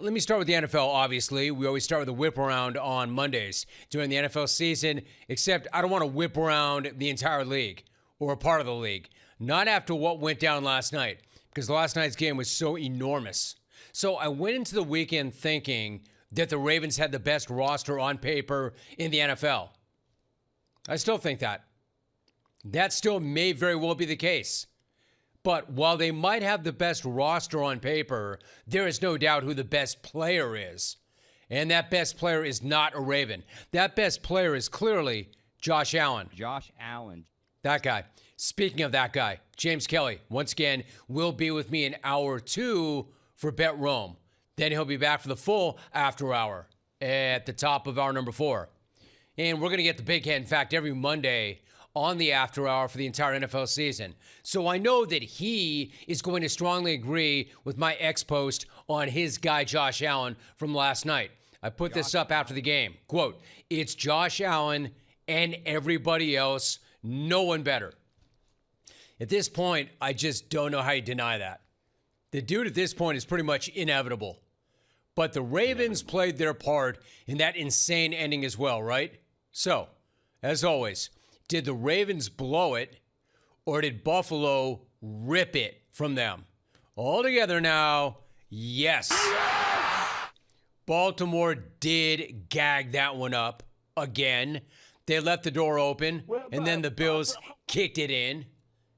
let me start with the NFL, obviously. We always start with a whip around on Mondays during the NFL season, except I don't want to whip around the entire league or a part of the league. Not after what went down last night, because last night's game was so enormous. So I went into the weekend thinking that the Ravens had the best roster on paper in the NFL. I still think that. That still may very well be the case. But while they might have the best roster on paper, there is no doubt who the best player is. And that best player is not a Raven. That best player is clearly Josh Allen. Josh Allen. That guy. Speaking of that guy, James Kelly, once again, will be with me in hour 2 for Bet Rome. Then he'll be back for the full after hour at the top of hour number 4. And we're going to get the big hit, in fact, every Monday on the after hour for the entire NFL season. So I know that he is going to strongly agree with my post on his guy, Josh Allen, from last night. I put this up after the game. Quote, "It's Josh Allen and everybody else, no one better." At this point, I just don't know how you deny that. The dude at this point is pretty much inevitable. But the Ravens played their part in that insane ending as well, right? So, as always, did the Ravens blow it, or did Buffalo rip it from them? All together now, yes. Baltimore did gag that one up again. They left the door open, and then the Bills kicked it in.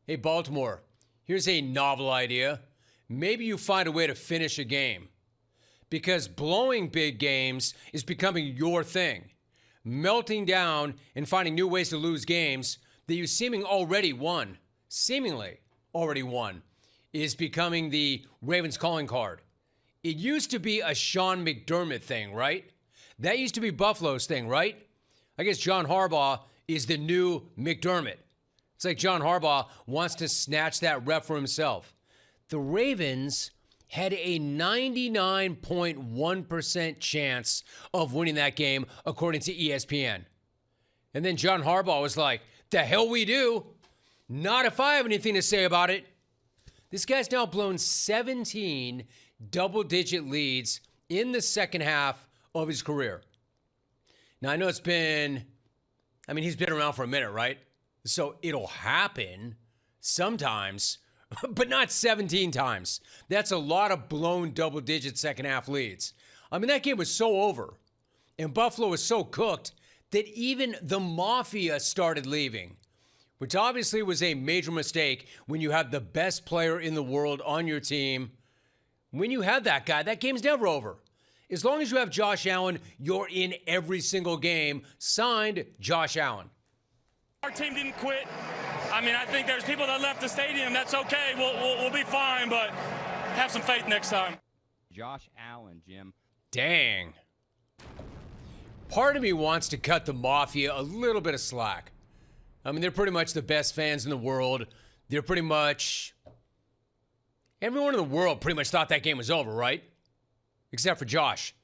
Hey, Baltimore, here's a novel idea. Maybe you find a way to finish a game. Because blowing big games is becoming your thing. Melting down and finding new ways to lose games that you seemingly already won, is becoming the Ravens calling card. It used to be a Sean McDermott thing, right? That used to be Buffalo's thing, right? I guess John Harbaugh is the new McDermott. It's like John Harbaugh wants to snatch that rep for himself. The Ravens had a 99.1% chance of winning that game, according to ESPN. And then John Harbaugh was like, "The hell we do? Not if I have anything to say about it." This guy's now blown 17 double-digit leads in the second half of his career. Now, I know he's been around for a minute, right? So it'll happen sometimes, but not 17 times. That's a lot of blown double-digit second-half leads. I mean, that game was so over, and Buffalo was so cooked that even the Mafia started leaving, which obviously was a major mistake when you have the best player in the world on your team. When you have that guy, that game's never over. As long as you have Josh Allen, you're in every single game. Signed, Josh Allen. Our team didn't quit. I mean, I think there's people that left the stadium. That's okay. We'll be fine, but have some faith next time. Josh Allen, Jim. Dang. Part of me wants to cut the Mafia a little bit of slack. I mean, they're pretty much the best fans in the world. They're pretty much... Everyone in the world pretty much thought that game was over, right? Except for Josh.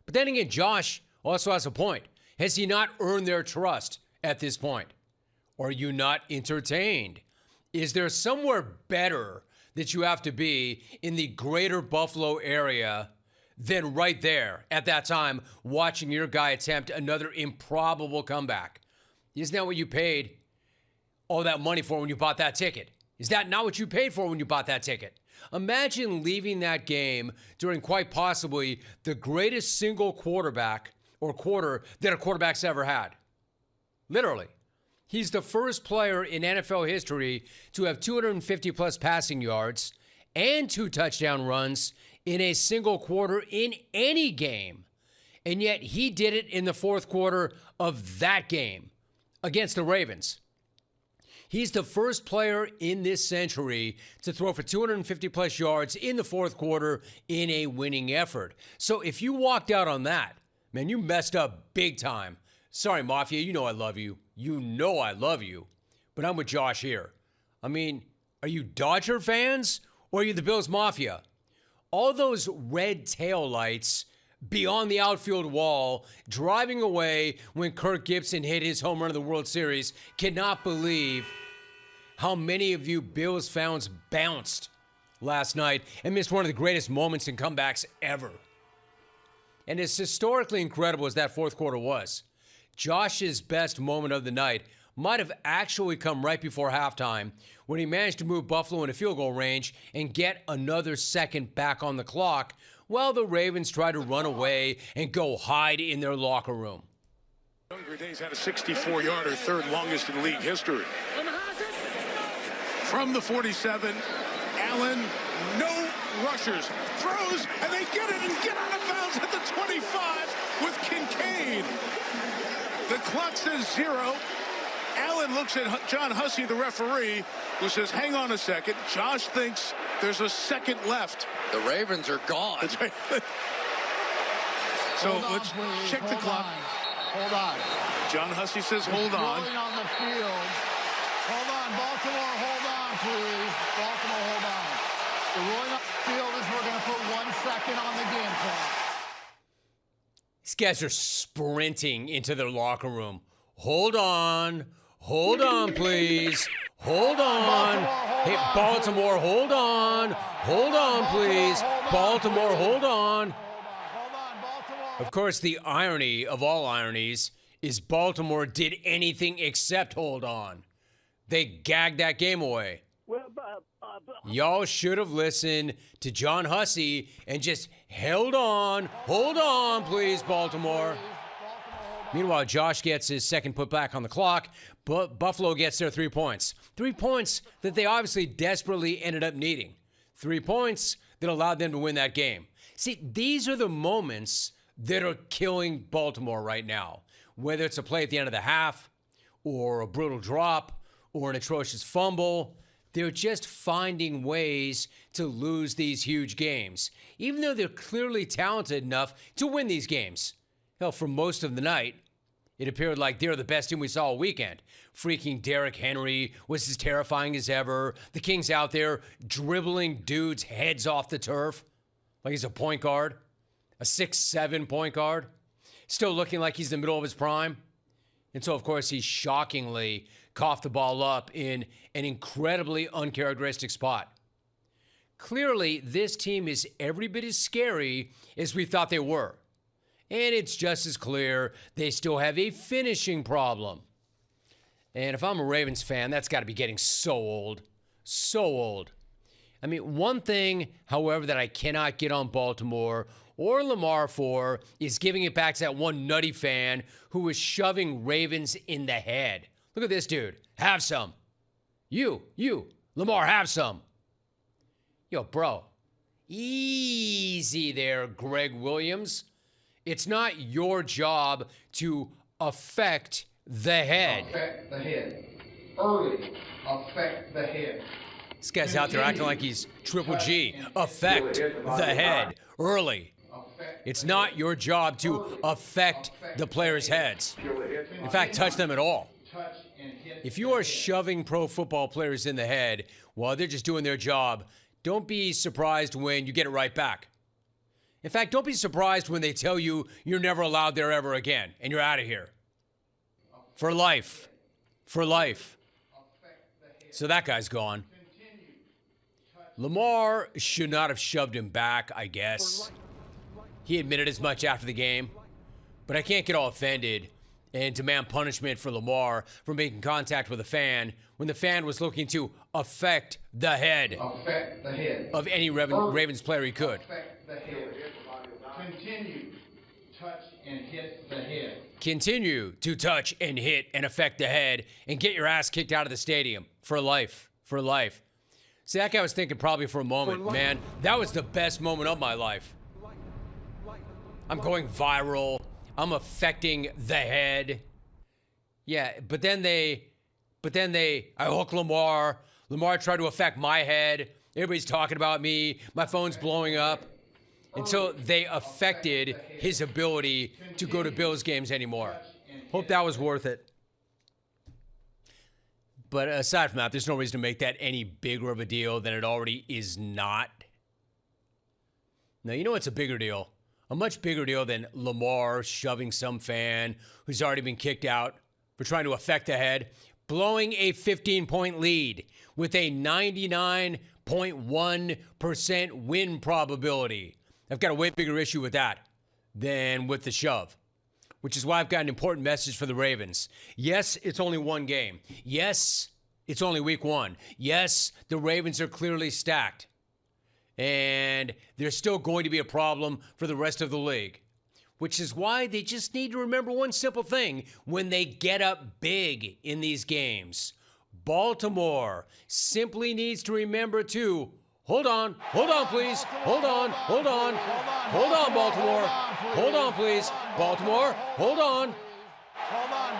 But then again, Josh also has a point. Has he not earned their trust at this point? Are you not entertained? Is there somewhere better that you have to be in the greater Buffalo area than right there at that time watching your guy attempt another improbable comeback? Isn't that what you paid all that money for when you bought that ticket? Is that not what you paid for when you bought that ticket? Imagine leaving that game during quite possibly the greatest single quarterback or quarter that a quarterback's ever had. Literally. He's the first player in NFL history to have 250-plus passing yards and 2 touchdown runs in a single quarter in any game. And yet he did it in the fourth quarter of that game against the Ravens. He's the first player in this century to throw for 250-plus yards in the fourth quarter in a winning effort. So if you walked out on that, man, you messed up big time. Sorry, Mafia, you know I love you. You know I love you. But I'm with Josh here. I mean, are you Dodger fans or are you the Bills Mafia? All those red taillights beyond the outfield wall, driving away when Kirk Gibson hit his home run of the World Series, cannot believe how many of you Bills fans bounced last night and missed one of the greatest moments in comebacks ever. And as historically incredible as that fourth quarter was, Josh's best moment of the night might have actually come right before halftime when he managed to move Buffalo into field goal range and get another second back on the clock while the Ravens tried to run away and go hide in their locker room. Younger days had a 64-yarder, third longest in league history. From the 47, Allen, no rushers, throws, and they get it and get out of bounds at the 25 with Kincaid. The clock says 0. Allen looks at John Hussey, the referee, who says, hang on a second. Josh thinks there's a second left. The Ravens are gone. That's right. So let's check the clock. Hold on. John Hussey says, hold on. Rolling on the field. Hold on, Baltimore, hold on, please. Baltimore, hold on. The rolling on the field is we're going to put 1 second on the game clock. These guys are sprinting into their locker room. Hold on, please. Hold on. Hey, Baltimore, hold on, please. Baltimore, hold on. Of course, the irony of all ironies is Baltimore did anything except hold on. They gagged that game away. Y'all should have listened to John Hussey and just held on. Hold on, please, Baltimore. Meanwhile, Josh gets his second putback on the clock, but Buffalo gets their 3 points. 3 points that they obviously desperately ended up needing. 3 points that allowed them to win that game. See, these are the moments that are killing Baltimore right now. Whether it's a play at the end of the half, or a brutal drop, or an atrocious fumble, they're just finding ways to lose these huge games, even though they're clearly talented enough to win these games. Hell, for most of the night, it appeared like they're the best team we saw all weekend. Freaking Derrick Henry was as terrifying as ever. The King's out there dribbling dudes' heads off the turf like he's a point guard, a 6'7" point guard, still looking like he's in the middle of his prime. And so, of course, he shockingly coughed the ball up in an incredibly uncharacteristic spot. Clearly, this team is every bit as scary as we thought they were. And it's just as clear they still have a finishing problem. And if I'm a Ravens fan, that's got to be getting so old. So old. I mean, one thing, however, that I cannot get on Baltimore or Lamar for is giving it back to that one nutty fan who was shoving Ravens in the head. Look at this dude. Have some. You, Lamar, have some. Yo, bro. Easy there, Greg Williams. It's not your job to affect the head. Affect the head. Early. Affect the head. This guy's out there acting like he's Triple G. Affect the head. Early. It's not your job to affect the players' heads. In fact, touch them at all. If you are shoving pro football players in the head while they're just doing their job, don't be surprised when you get it right back. In fact, don't be surprised when they tell you you're never allowed there ever again and you're out of here. For life. For life. So that guy's gone. Lamar should not have shoved him back, I guess. He admitted as much after the game. But I can't get all offended and demand punishment for Lamar for making contact with a fan when the fan was looking to affect the head, of any Ravens player he could. Continue, touch and hit the head. Continue to touch and hit and affect the head and get your ass kicked out of the stadium for life. For life. See, that guy was thinking probably for a moment, man, that was the best moment of my life. I'm going viral. I'm affecting the head. Yeah, but then I hook Lamar. Lamar tried to affect my head. Everybody's talking about me. My phone's blowing up. Until they affected his ability to go to Bills games anymore. Hope that was worth it. But aside from that, there's no reason to make that any bigger of a deal than it already is not. Now, you know what's a bigger deal? A much bigger deal than Lamar shoving some fan who's already been kicked out for trying to affect the head, blowing a 15-point lead with a 99.1% win probability. I've got a way bigger issue with that. than with the shove, which is why I've got an important message for the Ravens. Yes, it's only one game. Yes, it's only week 1. Yes, the Ravens are clearly stacked. And there's still going to be a problem for the rest of the league, which is why they just need to remember one simple thing when they get up big in these games. Baltimore simply needs to remember to hold on, please. Hold on, Baltimore. Hold on, please. Baltimore, hold on. Baltimore,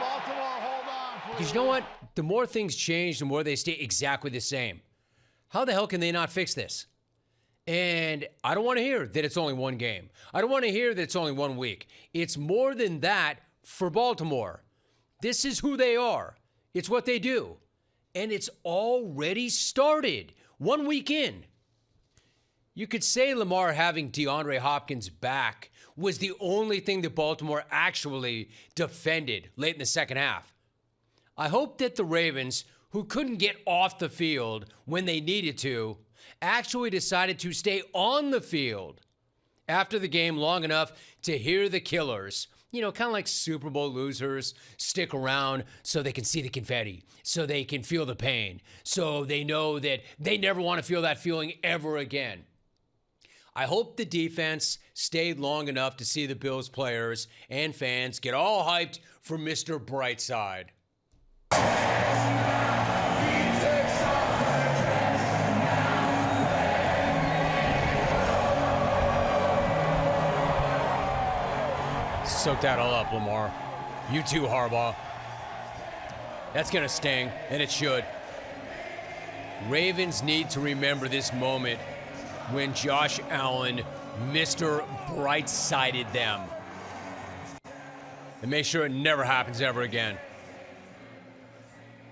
hold on, please. Because you know what? The more things change, the more they stay exactly the same. How the hell can they not fix this? And I don't want to hear that it's only one game. I don't want to hear that it's only 1 week. It's more than that for Baltimore. This is who they are. It's what they do. And it's already started 1 week in. You could say Lamar having DeAndre Hopkins back was the only thing that Baltimore actually defended late in the second half. I hope that the Ravens, who couldn't get off the field when they needed to, actually decided to stay on the field after the game long enough to hear the killers, kind of like Super Bowl losers, stick around so they can see the confetti, so they can feel the pain, so they know that they never want to feel that feeling ever again. I hope the defense stayed long enough to see the Bills players and fans get all hyped for Mr. Brightside. Soak that all up, Lamar. You too, Harbaugh. That's going to sting, and it should. Ravens need to remember this moment when Josh Allen, Mr. Bright-sided them. And make sure it never happens ever again.